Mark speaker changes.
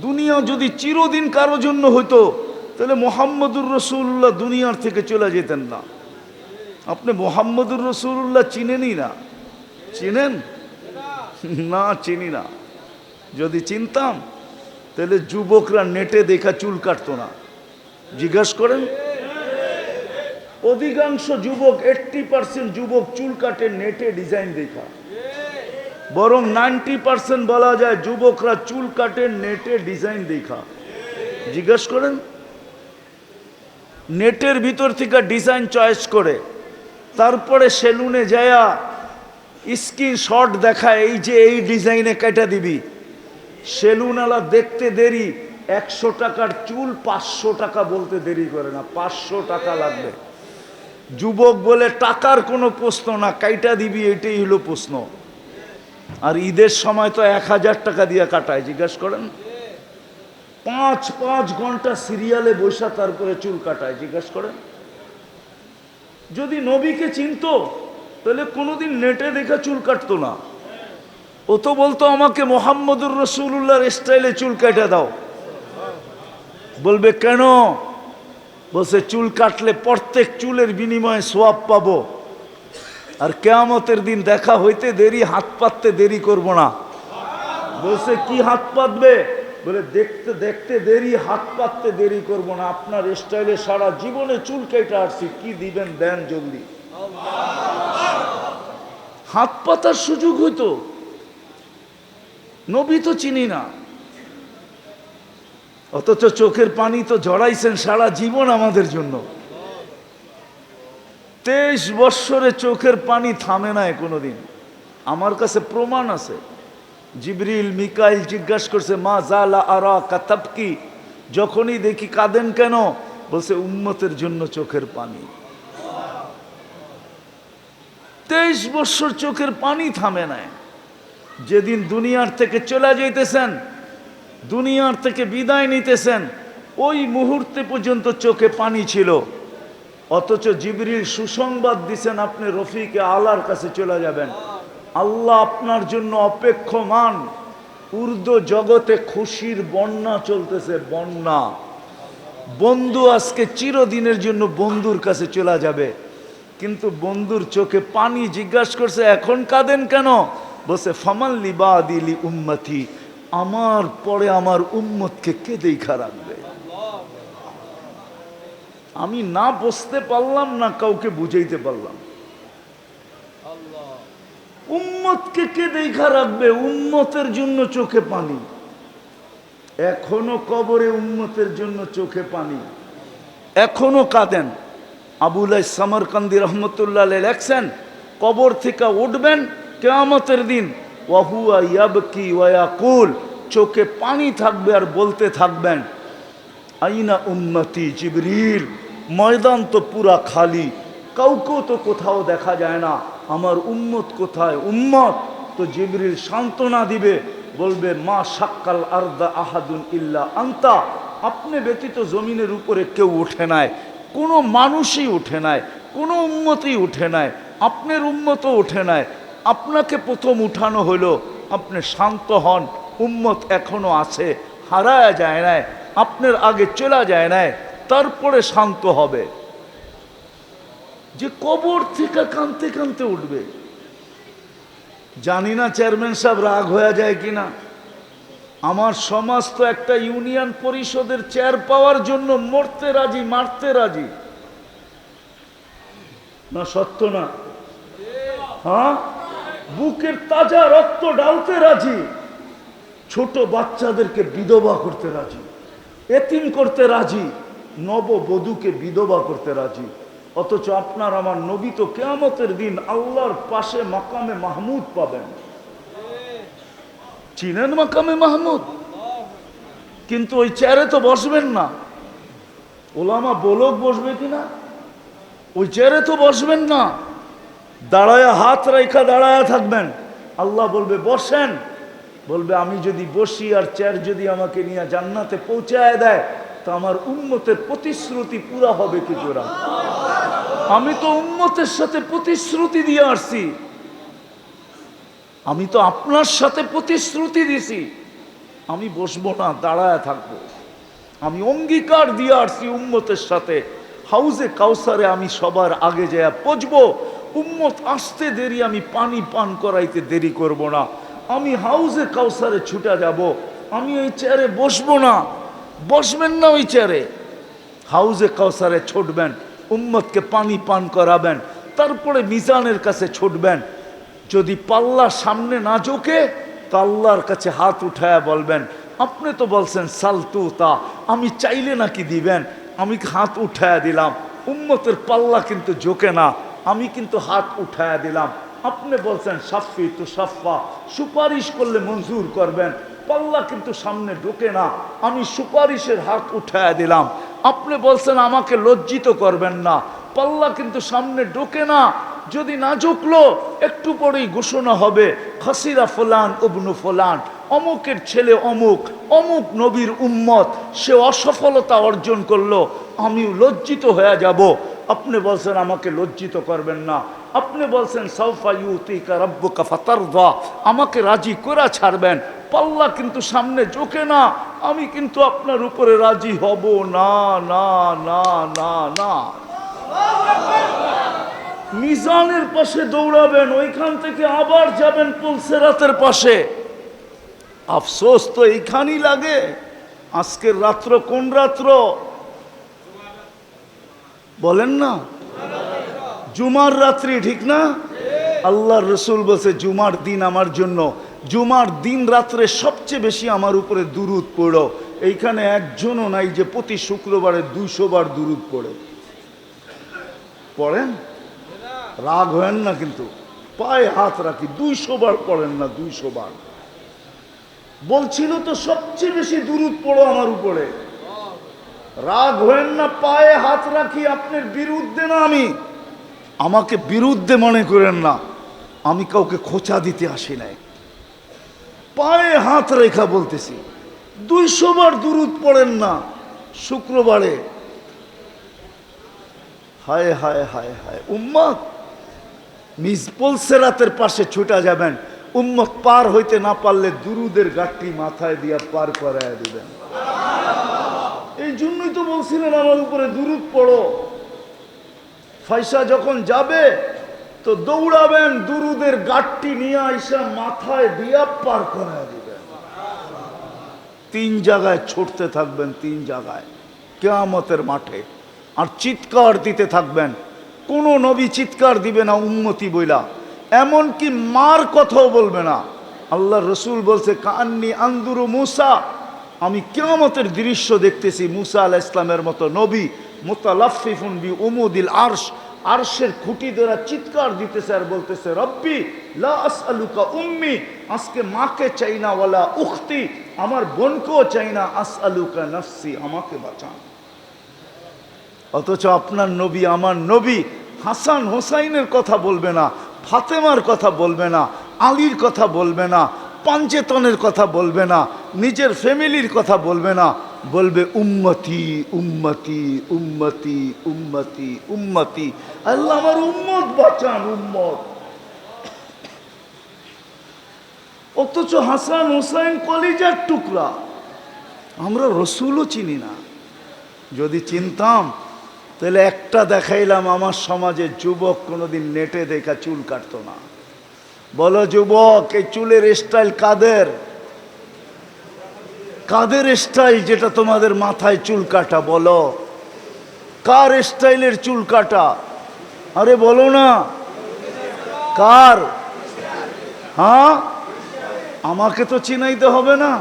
Speaker 1: দুনিয়া যদি চিরদিন কারো জন্য হতো তাহলে মুহাম্মদুর রাসূলুল্লাহ দুনিয়ার থেকে চলে যেতেন না। আপনি মুহাম্মদুর রাসূলুল্লাহ চিনেনই না। চিনেন? না, চিনি না। যদি চিনতাম তাহলে যুবকরা নেটে দেখা চুল কাটতো না। জিজ্ঞাসা করেন, অধিকাংশ যুবক 80% যুবক চুল কাটে নেটে ডিজাইন দেখা, বরং 90% বলা যায় যুবকরা চুল কাটে নেটে ডিজাইন দেখা। জিজ্ঞাসা করেন, নেটের ভিতর থেকে ডিজাইন চয়েস করে তারপরে সেলুনে যায়া স্ক্রিনশট দেখায়, এই যে এই ডিজাইনে কেটে দিবি। সেলুনওয়ালা দেখতে দেরি, 100 টাকার চুল 500 টাকা বলতে দেরি করে না, 500 টাকা লাগবে। যুবক বলে টাকার কোনো প্রশ্ন না, কাইটা দিবি এটাই হলো প্রশ্ন। আর ঈদের সময় তো 1000 টাকা দিয়ে কাটায়। জিজ্ঞাসা করেন, 5 ঘন্টা সিরিয়ালে বসা তারপরে চুল কাটায়। জিজ্ঞাসা করেন, যদি নবীকে চিনতো তাহলে কোনোদিন নেটে দেখে চুল কাটতো না। ও তো বলতো আমাকে মুহাম্মদুর রাসূলুল্লাহর স্টাইলে চুল কেটে দাও। বলবে কেন? বলছে চুল কাটলে প্রত্যেক চুলের বিনিময়ে সওয়াব পাবো, আর কিয়ামতের দিন দেখা হইতে দেরি, হাত পাততে দেরি করব না। বলছে কি হাত পাতবে? বলে দেখতে দেখতে দেরি, হাত পাততে দেরি করব না। আপনার স্টাইলে সারা জীবনে চুল কেটে আসছি, কি দিবেন দেন জলদি। হাত পাতার সুযোগ হইতো, নবী তো চিনি না, অথচ চোখের পানি তো ঝরাইছেন সারা জীবন আমাদের জন্য। 23 বৎসরে চোখের পানি থামে নাই কোনোদিন। আমার কাছে প্রমাণ আছে। জিবরিল মিকাইল জিজ্ঞাসা করছে, মা জালা আরা কাতাবকি, যখনই দেখি কাঁদেন কেন? বলছে উম্মতের জন্য চোখের পানি। 23 বৎসর চোখের পানি থামে নাই। যেদিন দুনিয়ার থেকে চলে যাইতেছেন, দুনিয়ার থেকে বিদায় নিতেছেন, ওই মুহূর্তে পর্যন্ত চোখে পানি ছিল। অথচ জিবরিল সুসংবাদ দিছেন আপনি রফিকে আলার কাছে চলে যাবেন। আল্লাহ আপনার জন্য অপেক্ষমান। উর্দু জগতে খুশির বন্যা চলতেছে, বন্যা। বন্ধু আজকে চিরদিনের জন্য বন্ধুর কাছে চলে যাবে, কিন্তু বন্ধুর চোখে পানি। জিজ্ঞাসা করছে এখন কাঁদেন কেন? বলছে ফামান লিবাদিলি উম্মতি, আমার পরে আমার উম্মতকে কে দেখা রাখবে? আমি না বুঝতে পারলাম না, কাউকে বুঝাইতে পারলাম। উম্মতকে কে দেখা রাখবে? উম্মতের জন্য চোখে পানি। এখনো কবরে উম্মতের জন্য চোখে পানি, এখনো কাঁদেন। আবুলাই সামরকান্দি রহমতুল্লাহ আলাইহি লেখছেন, কবর থেকে উঠবেন কিয়ামতের দিন, ওয়াহুয়া ইয়াবকি ওয়া ইয়াকুল, চোখে পানি থাকবে আর বলতে থাকবেন আইনা উম্মতি জিবরিল। ময়দান তো পুরা খালি, কাউকেও তো কোথাও দেখা যায় না, আমার উম্মত কোথায়? উম্মত তো জিবরিল সান্ত্বনা দিবে, বলবে মা শাক্কাল আরদা আহাদুন ইল্লা আনতা, আপনি ব্যতীত জমিনের উপরে কেউ ওঠে নাই, কোনো মানুষই ওঠে নাই, কোনো উম্মতই ওঠে নাই, আপনার উম্মতও ওঠে নাই। আপনাকে প্রথম উঠানো হলো, আপনি শান্ত হন। উম্মত এখনো আছে, হারায়া যায় নাই, আপনার আগে চলে যায় নাই, তারপরে শান্ত হবে। যে কবর থেকে কাঁদতে কাঁদতে উঠবে। জানি না চেয়ারম্যান সাহেব রাগ হয়ে যায় কিনা। আমার সমাজ তো একটা ইউনিয়ন পরিষদের চেয়ার পাওয়ার জন্য মরতে রাজি, মারতে রাজি। না সত্য না? হ্যাঁ, বুকের তাজা রক্ত ঢালতে রাজি, ছোট বাচ্চাদেরকে বিধবা করতে রাজি, এতিম করতে রাজি, নববধূকে বিধবা করতে রাজি। অথচ আপনার আমার নবী তো কিয়ামতের দিন আল্লাহর পাশে মাকামে মাহমুদ পাবেন। চিনেন মাকামে মাহমুদ? কিন্তু ওই চেয়ারে তো বসবেন না। ওলামা বলক বসবে কিনা? ওই চেয়ারে তো বসবেন না, দাঁড়ায়া হাত রেখা দাঁড়ায়া থাকবেন। আল্লাহ বলবে বসেন, বলবে আমি যদি বসি আর চেয়ার যদি আমাকে নিয়ে জান্নাতে পৌঁছায় দেয়, তো আমার উম্মতের প্রতিশ্রুতি পুরা হবে কি জোড়া? আমি তো উম্মতের সাথে প্রতিশ্রুতি দিয়ে আসছি, আমি তো আপনার সাথে প্রতিশ্রুতি দিছি। আমি বসবো না, দাঁড়ায় থাকবো। আমি অঙ্গীকার দিয়ে আসছি উম্মতের সাথে, হাউজে কাউসারে আমি সবার আগে যায় পৌঁছবো। উম্মত আসতে দেরি, আমি পানি পান করাইতে দেরি করব না। আমি হাউজে কাউসারে ছুটে যাব। আমি ওই চেয়ারে বসবো না। বসবেন না ওই চেয়ারে, হাউজে কাউসারে ছুটবেন, উম্মতকে পানি পান করাবেন, তারপরে মিজানের কাছে ছুটবেন। যদি পাল্লা সামনে না ঝোঁকে তো আল্লাহর কাছে হাত উঠায়া বলবেন, আপনি তো বলছেন সালতু তা, আমি চাইলে নাকি দিবেন, আমি হাত উঠায়া দিলাম। উম্মতের পাল্লা কিন্তু ঝোঁকে না, আমি কিন্তু হাত উঠায়া দিলাম। আপনি বলছেন সাফি তু সাফা, সুপারিশ করলে মঞ্জুর করবেন, পাল্লা কিন্তু সামনে ঢোকে না, আমি সুপারিশের হাত উঠায়া দিলাম। আপনি বলছেন আমাকে লজ্জিত করবেন না, পাল্লা কিন্তু সামনে ঢোকে না। যদি না ঝুঁকলো একটু পরেই ঘোষণা হবে খাসিরা ফুলান ইবনু ফুলান, অমুকের ছেলে অমুক, অমুক নবীর উম্মত, সে অসফলতা অর্জন করলো, আমিও লজ্জিত হয়ে যাব। আপনি বলছেন আমাকে লজ্জিত করবেন না, আপনি বলছেন সাউফা ইউতিকা রাব্বুকা ফাতারদা, আমাকে রাজি করে ছাড়বেন, পাল্লা কিন্তু সামনে ঝোঁকে না, আমি কিন্তু আপনার উপরে রাজি হব না না না না না। মিজানের পাশে দৌড়াবেন, ওইখান থেকে আবার যাবেন পুলসেরাতের পাশে। আফসোস তো এইখানেই লাগে। আজকের রাত্র কোন রাত্র বলেন না? জুমার রাত্রি, ঠিক না? আল্লাহর রসুল বলছে জুমার দিন আমার জন্য, জুমার দিন রাত্রে সবচেয়ে বেশি আমার উপরে দুরুদ পড়ো। এইখানে একজনও নাই যে প্রতি শুক্রবারে 200 বার দুরুদ পড়ে। পড়েন? রাগ হয়েন না কিন্তু, পায়ে হাত রাখি, 200 বার পড়েন না? 200 বার বলছিল তো সবচেয়ে বেশি দুরুদ পড়ো আমার উপরে। রাগ হয়েন না, পায়ে হাত রাখি, আপনার বিরুদ্ধে না আমি, আমাকে বিরুদ্ধে মনে করেন না, আমি কাউকে খোঁচা দিতে আসি নাই, পায়ে হাত রেখা বলতেছি। 200 বার দুরুদ পড়েন না শুক্রবারে? হায় হায় হায় হায়। উম্মত পুলসেরাতের পাশে ছুটা যাবেন, উম্মত পার হইতে না পারলে দুরুদের গাঠটি মাথায় দিয়া পার করায় দিবেন। এই জন্যই তো বলছিলেন আমার উপরে দুরুদ পড়ো। ফয়সা যখন যাবে তো দৌড়াবেন, দুরুদের গাঠটি নিয়ে আইসা মাথায় দিয়া পার করায় দিবেন। 3 জায়গায় ছুটতে থাকবেন, 3 জায়গায় কিয়ামতের মাঠে, আর চিৎকার দিতে থাকবেন। কোন নবী চিৎকার দিবে না উম্মতি বইলা, এমনকি মার কথাও বলবে না। আল্লাহ রসুল বলছে কান্নি আন্দুরু মুসা, আমি কিয়ামতের দৃশ্য দেখতেছি মুসা আলাইহিস ইসলামের মতো নবী, মুতালাফফিফুন বি উমুদিল আরশ, আরশের খুঁটি দ্বারা চিৎকার দিতেছে আর বলতেছে রব্বি লা আসআলুকা উম্মি, আজকে মাকে চাই না, ওয়ালা উখতি, আমার বোনকেও চাই না, আসআলুকা নফসি, আমাকে বাঁচান। অথচ আপনার নবী, আমার নবী হাসান হোসাইনের কথা বলবে না, ফাতেমার কথা বলবে না, আলীর কথা বলবে না, পাঞ্চেতনের কথা বলবে না, নিজের ফ্যামিলির কথা বলবে না, বলবে উম্মতি উম্মতি উম্মতি উম্মতি উম্মতি, আল্লাহ আমার উম্মত বাঁচান, উম্মত। অথচ হাসান হোসাইন কলিজার টুকরা, আমরা রসুলও চিনি না। যদি চিনতাম তাহলে একটা দেখাইলাম, আমার সমাজের যুবক কোনোদিন নেটে দেখা চুল কাটতো না। বলো যুবক, এই চুলের স্টাইল কাদের? কাদের স্টাইল যেটা তোমাদের মাথায় চুল কাটা? বলো কার স্টাইলের চুল কাটা? আরে বলো না কার? হ্যাঁ, আমাকে তো চিনাইতে হবে না।